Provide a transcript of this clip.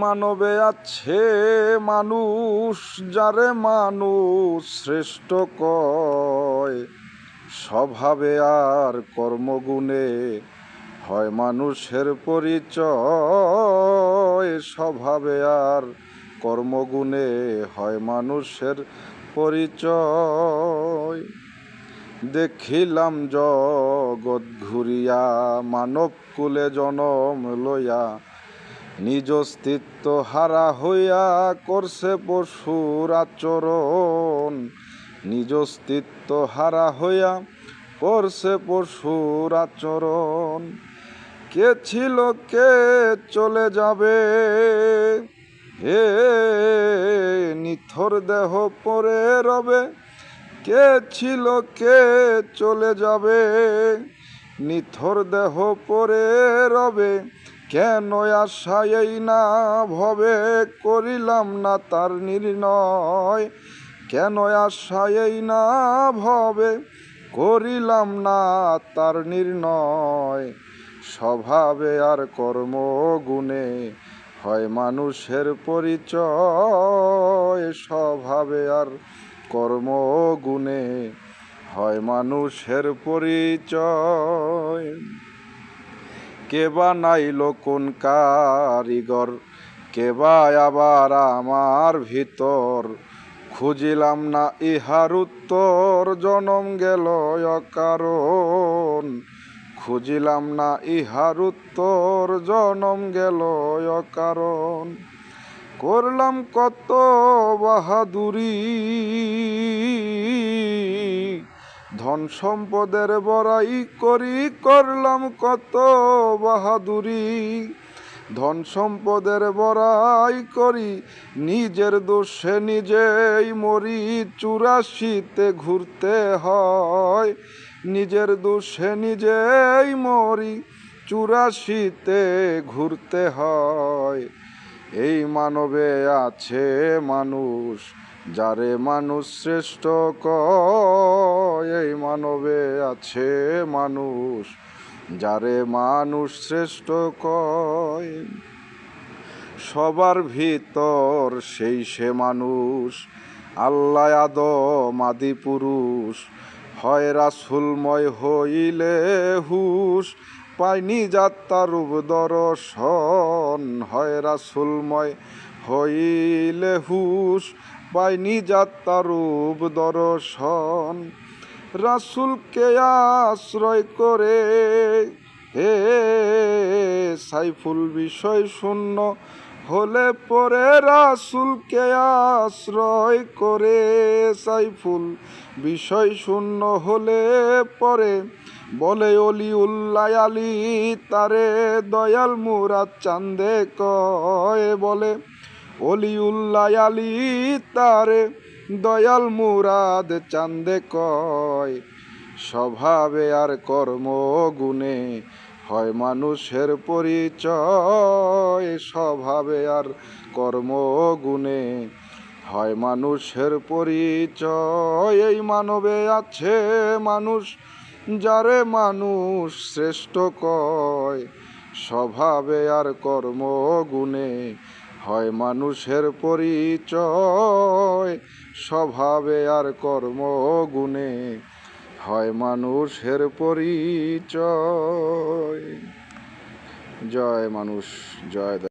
মানবে আছে মানুষ, যারে মানুষ শ্রেষ্ঠ কয়। স্বভাবে আর কর্মগুণে হয় মানুষের পরিচয়। স্বভাবে আর কর্মগুণে হয় মানুষের পরিচয়। দেখিলাম জগৎ ঘুরিয়া, মানব কুলে জনম লইয়া, নিজ অস্তিত্ব হারা হইয়া করছে পশুর আচরণ। নিজ অস্তিত্ব হারা হইয়া করছে পশুর আচরণ। কে ছিল কে চলে যাবে, হে নিথর দেহ পরে রবে। কে ছিল কে চলে যাবে, নিথর দেহ পরে রবে। কেন আশা এই না ভবে, করিলাম না তার নির্ণয়। কেন আশা এই না ভবে, করিলাম না তার নির্ণয়। স্বভাবে আর কর্মগুণে হয় মানুষের পরিচয়। স্বভাবে আর কর্মগুণে হয় মানুষের পরিচয়। কে বানাইল কোন কারিগর, কে বা আবার আমার ভিতর। খুঁজিলাম না ইহার উত্তর, জনম গেল অকারণ। খুঁজিলাম না ইহার উত্তর, জনম গেল অকারণ। করলাম কত বাহাদুরি, ধন সম্পদের বড়াই করি। করলাম কত বাহাদুরি, ধন সম্পদের বড়াই করি। নিজের দোষে নিজেই মরি, 84তে ঘুরতে হয়। নিজের দোষে নিজেই মরি, 84তে ঘুরতে হয়। এই মানবে আছে মানুষ, যারে মানুষ শ্রেষ্ঠ কয়। এই মানবে আছে মানুষ, যারে মানুষ শ্রেষ্ঠ কয়। সবার ভিতর সেই সে মানুষ, আল্লাহ আদম আদি পুরুষ। হয় রাসূলময় হইলে হুশ, পায়নি যাত্রা রূপ দর্শন। হয় রাসূলময় হইলে হুশ, পায়নি যাত্রা রূপ দর্শন। রাসূলকে আশ্রয় করে হে সাইফুল বিষয় শূন্য হলে পরে। রাসূলকে আশ্রয় করে সাইফুল বিষয় শূন্য হলে পরে। বলে অলিউল্লাহ আলী তারে দয়াল মুরাদ চান্দে কয়। বলে অলিউল্লাহ আলী তারে দয়াল মুরাদ চান্দে কয়। স্বভাবে আর কর্মগুণে হয় মানুষের পরিচয়। স্বভাবে আর কর্মগুণে হয় মানুষের পরিচয়। এই মানবে আছে মানুষ, যারে মানুষ শ্রেষ্ঠ কয়। স্বভাবে আর কর্মগুণে হয় মানুষের পরিচয়। স্বভাবে আর কর্মগুণে হয় মানুষের পরিচয়। জয় মানুষ, জয়।